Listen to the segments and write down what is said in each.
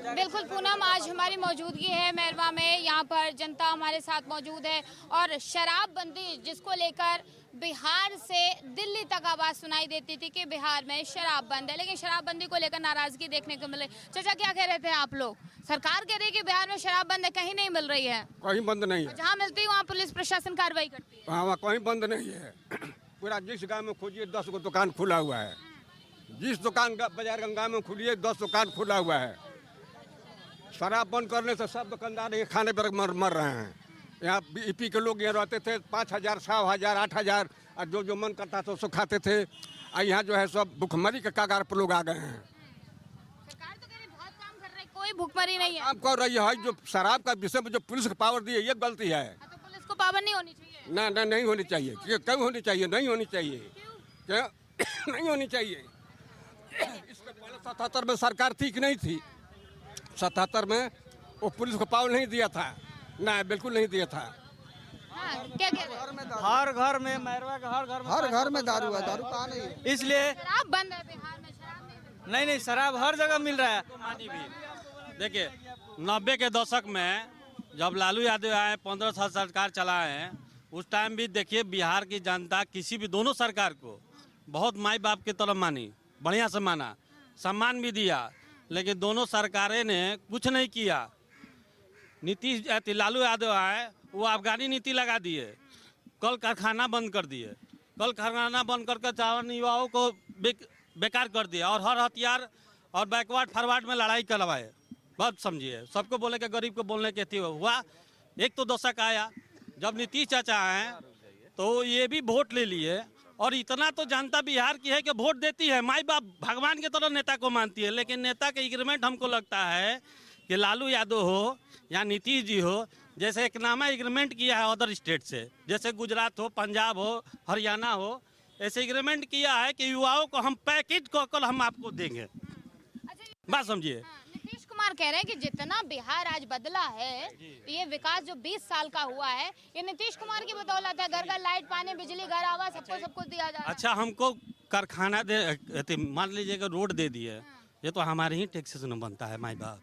बिल्कुल पूनम, आज हमारी मौजूदगी है मेरवा में। यहाँ पर जनता हमारे साथ मौजूद है और शराबबंदी जिसको लेकर बिहार से दिल्ली तक आवाज सुनाई देती थी कि बिहार में शराब बंद है, लेकिन शराबबंदी को लेकर नाराजगी देखने को मिले। चाचा, क्या कह रहे थे आप लोग? सरकार कह रही है कि बिहार में शराब बंद है, कहीं नहीं मिल रही है। कहीं बंद नहीं है, जहाँ मिलती है वहाँ पुलिस प्रशासन कार्रवाई करती है। हाँ, वहाँ कहीं बंद नहीं है। पूरा जिस गाँव में खोजिए 10 गो दुकान खुला हुआ है। जिस दुकान बाजार गंगा में खुलिए 10 दुकान खुला हुआ है। शराब बंद करने से सब दुकानदार ये खाने पर मर रहे हैं। यहाँ ईपी के लोग यहाँ रहते थे 5,000, 6,000, 8,000 और जो मन करता था उसको खाते थे। और यहाँ जो है सब भुखमरी के कगार पर लोग आ गए हैं। सरकार तो कह रही बहुत काम कर रही है, कोई भुखमरी नहीं है। काम कर रही है। जो शराब का विषय में जो पुलिस को पावर दी है ये गलती है। तो पुलिस को पावर नहीं होनी चाहिए। ना ना, नहीं होनी चाहिए। क्यों होनी चाहिए? नहीं होनी चाहिए। क्या नहीं होनी चाहिए? इसके पहले 77 में सरकार ठीक नहीं थी। 77 में वो पुलिस को पावर नहीं दिया था ना, बिल्कुल नहीं दिया था। हाँ, क्या कह रहे हैं? हर घर में मैरवा के हर घर में दारू है। दारू कहाँ नहीं है, इसलिए शराब बंद है बिहार में, शराब नहीं। नहीं शराब हर जगह मिल रहा है। देखिए 90 के दशक में जब लालू यादव आए, 15 साल सरकार चलाए हैं, उस टाइम भी देखिए बिहार की जनता किसी भी दोनों सरकार को बहुत माई बाप की तरफ मानी, बढ़िया से माना, सम्मान भी दिया। लेकिन दोनों सरकारें ने कुछ नहीं किया। नीतीश लालू यादव आए, वो अफगानी नीति लगा दिए, कल कारखाना बंद कर दिए। कल कारखाना बंद करके चावल युवाओं को बेकार कर दिया और हर हथियार और बैकवर्ड फॉरवर्ड में लड़ाई करवाए। बात समझिए, सबको बोले कि गरीब को बोलने के थी हुआ। एक तो दशक आया जब नीतीश चाचा आए तो ये भी वोट ले लिए। और इतना तो जनता बिहार की है कि वोट देती है, माई बाप भगवान की तरह नेता को मानती है। लेकिन नेता के एग्रीमेंट हमको लगता है कि लालू यादव हो या नीतीश जी हो, जैसे एक नामा एग्रीमेंट किया है अदर स्टेट से, जैसे गुजरात हो, पंजाब हो, हरियाणा हो, ऐसे एग्रीमेंट किया है कि युवाओं को हम पैकेट कर हम आपको देंगे। बात समझिए। नीतीश कुमार कह रहे हैं कि जितना बिहार आज बदला है, तो ये विकास जो 20 साल का हुआ है, ये नीतीश कुमार की बदौलत है। घर घर लाइट, पानी, बिजली, घर आवास, सबको सब कुछ दिया जा रहा है। अच्छा, हमको कारखाना दे, मान लीजिए कि रोड दे दिए, ये तो हमारे ही टैक्स से न बनता है माई बाप।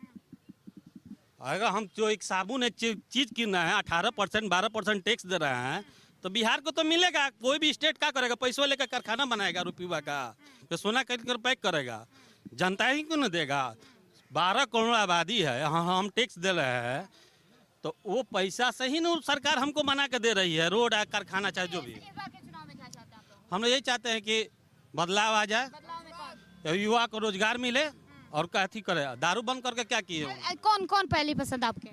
अगर हम जो एक साबुन एक चीज किन रहे हैं 18%, 12% टैक्स दे रहे हैं, तो बिहार को तो मिलेगा। कोई भी स्टेट क्या करेगा? पैसों लेकर कारखाना बनाएगा रुपया का, तो सोना खरीद कर पैक करेगा। जनता ही क्यों न देगा? 12 करोड़ आबादी है, हम टैक्स दे रहे हैं, तो वो पैसा से ही न सरकार हमको बना के दे रही है, रोड है, कारखाना, चाहे जो भी। हम लोग यही चाहते हैं कि बदलाव आ जाए, युवा को रोजगार मिले और क्या करे। दारू बंद करके क्या किए? कौन कौन पहली पसंद आपके?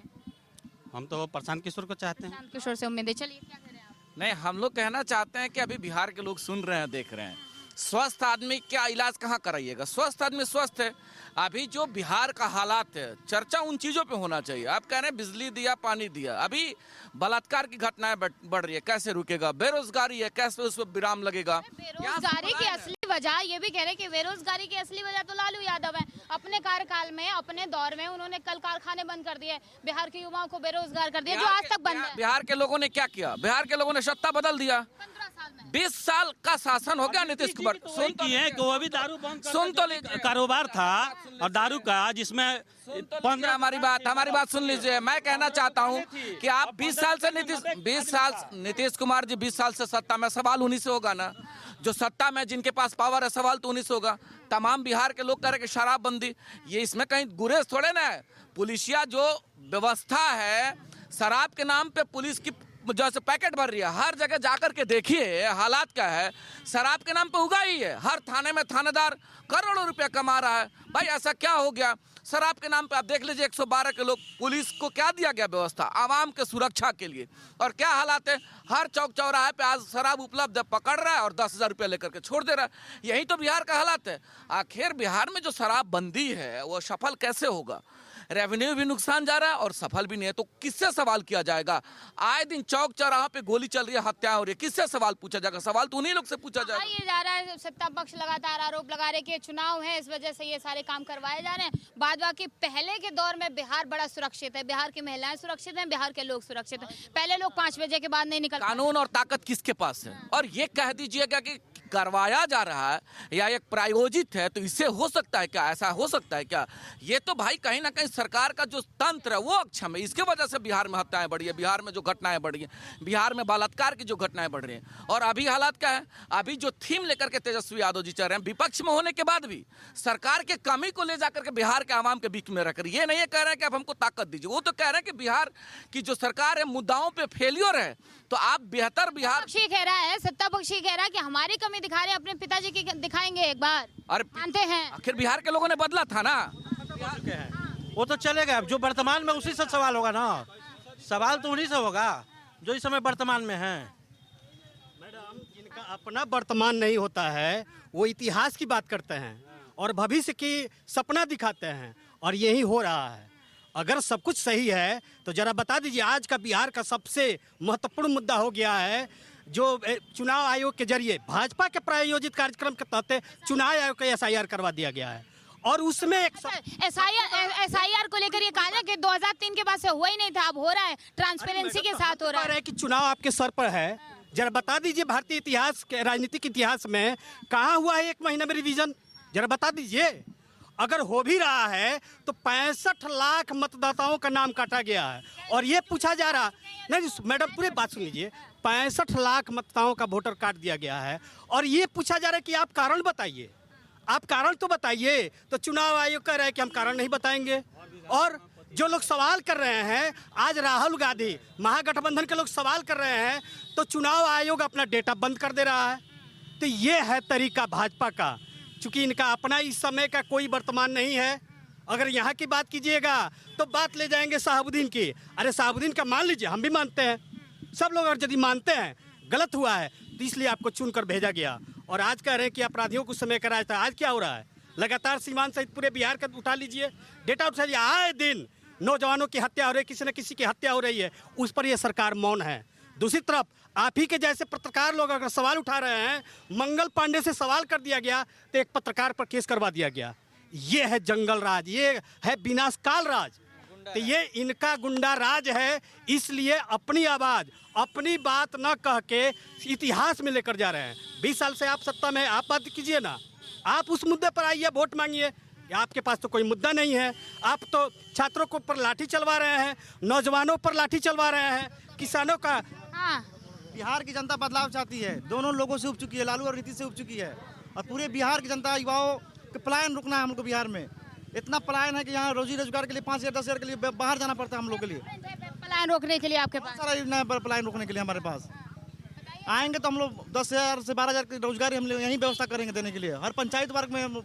हम तो प्रशांत किशोर को चाहते हैं। प्रशांत किशोर से उम्मीद है। चलिए, क्या करें आप? नहीं, हम लोग कहना चाहते हैं कि अभी बिहार के लोग सुन रहे हैं, देख रहे हैं। स्वस्थ आदमी क्या इलाज कहाँ कराइएगा? स्वस्थ आदमी स्वस्थ है। अभी जो बिहार का हालात है, चर्चा उन चीज़ों पे होना चाहिए। आप कह रहे हैं बिजली दिया, पानी दिया, अभी बलात्कार की घटनाएं बढ़ रही है, कैसे रुकेगा? बेरोजगारी है, कैसे उस पर विराम लगेगा? बेरोजगारी की असली वजह ये भी कह रहे हैं कि बेरोजगारी की असली वजह तो लालू यादव है। अपने कार्यकाल में, अपने दौर में उन्होंने कल कारखाने बंद कर दिए, बिहार के युवाओं को बेरोजगार कर दिया, जो आज तक बंद है। बिहार के लोगों ने क्या किया? बिहार के लोगों ने सत्ता बदल दिया। 15 साल में 20 साल का शासन हो गया नीतीश कुमार। सुन तो वो भी दारू बंद कारोबार था और दारू का, जिसमें 15 हमारी बात सुन लीजिए। मैं कहना चाहता हूं कि आप 20 साल से नीतीश कुमार जी 20 साल से सत्ता में, सवाल उन्हीं से होगा ना। जो सत्ता में, जिनके पास पावर है, सवाल तो उन्हीं से होगा। तमाम बिहार के लोग कह रहे कि शराबबंदी, ये इसमें कहीं गुरेज थोड़े ना है। पुलिसिया जो व्यवस्था है, शराब के नाम पे पुलिस की जैसे पैकेट भर रही है, हर जगह जाकर के देखिए हालात क्या है। शराब के नाम पे उगा ही है। हर थाने में थानेदार करोड़ों रुपया कमा रहा है। भाई ऐसा क्या हो गया? शराब के नाम पे आप देख लीजिए 112 के लोग, पुलिस को क्या दिया गया व्यवस्था? आवाम के सुरक्षा के लिए। और क्या हालात है? हर चौक चौराहे पे आज शराब उपलब्ध है, पकड़ रहा है और 10,000 रुपया लेकर के छोड़ दे रहा है। यही तो बिहार का हालात है। आखिर बिहार में जो शराबबंदी है वो सफल कैसे होगा? रेवेन्यू भी नुकसान जा रहा है और सफल भी नहीं है, तो किससे सवाल किया जाएगा? आए दिन चौक चौराहा पे गोली चल रही है, हत्या हो रही है, किससे सवाल पूछा जाएगा? सवाल तो उन्हीं लोग से पूछा जाएगा। ये जा रहा है, सत्ता पक्ष लगातार आरोप लगा रहे कि चुनाव है, इस वजह से ये सारे काम करवाए जा रहे हैं। बाद बाकी पहले के दौर में बिहार बड़ा सुरक्षित है, बिहार की महिलाएं सुरक्षित हैं, बिहार के लोग सुरक्षित हैं। पहले लोग 5 बजे के बाद नहीं निकल। कानून और ताकत किसके पास है? और ये कह दीजिएगा कि करवाया जा रहा है या एक प्रायोजित है, तो इससे हो सकता है क्या, ऐसा हो सकता है क्या? ये तो भाई कहीं ना कहीं सरकार का जो तंत्र है वो अक्षम है। इसके वजह से बिहार में हत्याएं बढ़ी है, बिहार में जो घटनाएं बढ़ी हैं, बिहार में बलात्कार की जो घटनाएं बढ़ रही हैं। और अभी हालात क्या है, अभी जो थीम लेकर के तेजस्वी यादव जी चल रहे हैं, विपक्ष में होने के बाद भी सरकार के कमी को ले जाकर के बिहार के आवाम के बीच में रखकर, ये नहीं कह रहे हैं कि आप हमको ताकत दीजिए, वो तो कह रहे हैं कि बिहार की जो सरकार है मुद्दाओं पे फेलियर है, तो आप बेहतर बिहार। पक्षी कह रहा है, सत्ता पक्षी कह रहा है कि हमारी कमी दिखा रहे हैं, अपने पिताजी की दिखाएंगे एक बार। अरे मानते हैं आखिर बिहार के लोगों ने बदला था ना, वो तो चलेगा, जो वर्तमान में उसी से सवाल होगा ना, सवाल तो उन्हीं से होगा जो इस समय वर्तमान में है। मैडम, जिनका अपना वर्तमान नहीं होता है वो इतिहास की बात करते हैं और भविष्य की सपना दिखाते हैं, और यही हो रहा है। अगर सब कुछ सही है तो जरा बता दीजिए, आज का बिहार का सबसे महत्वपूर्ण मुद्दा हो गया है जो चुनाव आयोग के जरिए भाजपा के प्रायोजित कार्यक्रम के तहत चुनाव आयोग का SIR करवा दिया गया है, और उसमें एक SIR को लेकर ये कहा ना कि 2003 के बाद से हुआ ही नहीं था, अब हो रहा है, ट्रांसपेरेंसी के साथ हो रहा है कि चुनाव आपके सर पर है। जरा बता दीजिए, भारतीय इतिहास के राजनीतिक इतिहास में कहाँ हुआ है 1 महीने में रिवीजन, जरा बता दीजिए। अगर हो भी रहा है तो 65 लाख मतदाताओं का नाम काटा गया है, और ये पूछा जा रहा नहीं, मैडम पूरी बात सुन लीजिए, 65 लाख मतदाताओं का वोटर काट दिया गया है, और ये पूछा जा रहा है कि आप कारण बताइए, आप कारण तो बताइए। तो चुनाव आयोग कह रहा है कि हम कारण नहीं बताएंगे। और जो लोग सवाल कर रहे हैं, आज राहुल गांधी महागठबंधन के लोग सवाल कर रहे हैं, तो चुनाव आयोग अपना डेटा बंद कर दे रहा है। तो ये है तरीका भाजपा का, चूंकि इनका अपना इस समय का कोई वर्तमान नहीं है। अगर यहाँ की बात कीजिएगा तो बात ले जाएंगे शहाबुद्दीन की। अरे शहाबुद्दीन का मान लीजिए, हम भी मानते हैं, सब लोग अगर यदि मानते हैं गलत हुआ है तो इसलिए आपको चुनकर भेजा गया, और आज कह रहे हैं कि अपराधियों को समय कराया था। आज क्या हो रहा है, लगातार सीमांत सहित पूरे बिहार का उठा लीजिए, डेटा उठा लीजिए, आए दिन नौजवानों की हत्या हो रही है, किसी न किसी की हत्या हो रही है, उस पर यह सरकार मौन है। दूसरी तरफ आप ही के जैसे पत्रकार लोग अगर सवाल उठा रहे हैं, मंगल पांडे से सवाल कर दिया गया तो एक पत्रकार पर केस करवा दिया गया। ये है जंगल राज, ये है विनाशकाल राज, तो ये इनका गुंडा राज है। इसलिए अपनी आवाज, अपनी बात न कह के इतिहास में लेकर जा रहे हैं। 20 साल से आप सत्ता में, आप बात कीजिए ना, आप उस मुद्दे पर आइए, वोट मांगिए। आपके पास तो कोई मुद्दा नहीं है, आप तो छात्रों को पर लाठी चलवा रहे हैं, नौजवानों पर लाठी चलवा रहे हैं, किसानों का। हाँ। बिहार की जनता बदलाव चाहती है, दोनों लोगों से उब चुकी है, लालू और नीतीश से उब चुकी है, और पूरे बिहार की जनता, युवाओं के पलायन रुकना है। हम लोग को बिहार में इतना पलायन है कि यहाँ रोजी रोजगार के लिए 5 हजार 10 हजार के लिए बाहर जाना पड़ता है हम लोग के लिए। पलायन रोकने के लिए आपके पास सारा योजना पलायन रोकने के लिए हमारे पास आएंगे तो हम लोग 10 हजार से 12 हजार की रोजगार हम लोग यहीं व्यवस्था करेंगे देने के लिए, हर पंचायत वर्ग में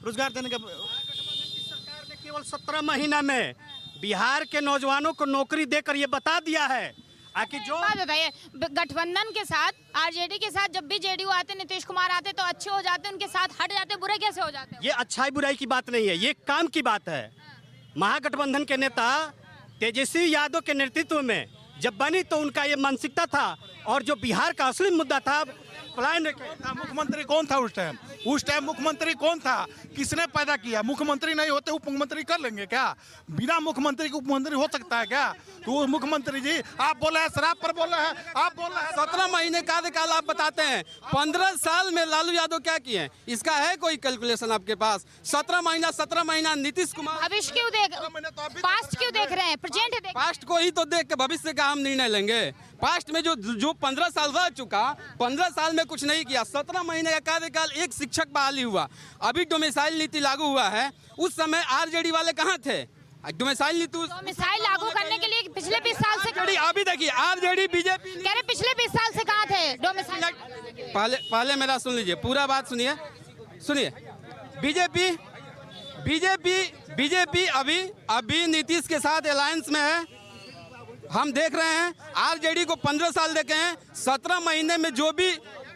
रोजगार देने का। सरकार ने केवल 17 महीना में बिहार के नौजवानों को नौकरी देकर ये बता दिया है। आखिर जो बात बताइए, गठबंधन के साथ, आरजेडी के साथ जब भी जेडीयू आते, नीतीश कुमार आते तो अच्छे हो जाते, उनके साथ हट जाते, बुरे कैसे हो जाते? ये अच्छाई बुराई की बात नहीं है, ये काम की बात है। महागठबंधन के नेता तेजस्वी यादव के नेतृत्व में जब बनी तो उनका ये मानसिकता था, और जो बिहार का असली मुद्दा था पलायन। मुख्यमंत्री कौन था उस टाइम? उस टाइम मुख्यमंत्री कौन था? किसने पैदा किया? मुख्यमंत्री नहीं होते उप मुख्यमंत्री कर लेंगे क्या? बिना मुख्यमंत्री के उप मुख्यमंत्री हो सकता है क्या? तो वो मुख्यमंत्री जी आप बोले हैं, शराब पर बोले हैं, आप बोल रहे हैं 17 महीने कार्यकाल आप बताते हैं, 15 साल में लालू यादव क्या किए हैं, इसका है कोई कैलकुलेशन आपके पास? 17 महीना नीतीश कुमार। भविष्य क्यों देख, पास्ट क्यों देख रहे हैं, प्रेजेंट देख? पास्ट को ही तो देख के भविष्य का हम निर्णय लेंगे। पास्ट में जो 15 साल रह चुका, 15 साल में कुछ नहीं किया। 17 महीने का कार्यकाल, एक शिक्षक बहाली हुआ, अभी डोमिसाइल नीति लागू हुआ है, उस समय आरजेडी वाले कहाँ थे? डोमिसाइल नीति, डोमिसाइल लागू करने के लिए पिछले 20 साल से, अभी देखिए आरजेडी बीजेपी कह रहे पिछले 20 साल से कहाँ थे डोमिसाइल? पहले मेरा सुन लीजिए, पूरा बात सुनिए। बीजेपी अभी नीतीश के साथ अलायंस में है। हम देख रहे हैं आरजेडी को 15 साल देखे हैं, 17 महीने में जो भी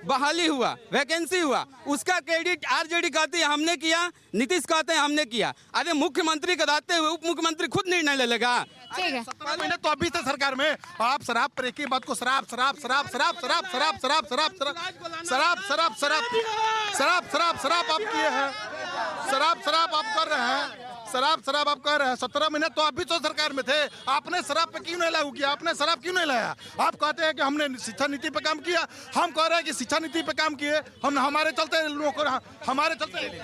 बहाली हुआ, वैकेंसी हुआ, उसका क्रेडिट आरजेडी कहती है हमने किया, नीतीश कहते हैं हमने किया। अरे मुख्यमंत्री कराते हुए उप मुख्यमंत्री खुद निर्णय ले लेगा। ठीक है, 17 महीने तो अभी थे सरकार में। आप शराब पर एक ही बात को शराब आप किए हैं, शराब आप कर रहे हैं, शराब आप कह रहे हैं 17 महीने तो आप भी तो सरकार में थे, आपने शराब पे क्यों नहीं लागू किया, आपने शराब क्यों नहीं लाया? आप कहते हैं कि हमने शिक्षा नीति पे काम किया, हम कह रहे हैं कि शिक्षा नीति पे काम किए, हम हमारे चलते लोगों को हमारे चलते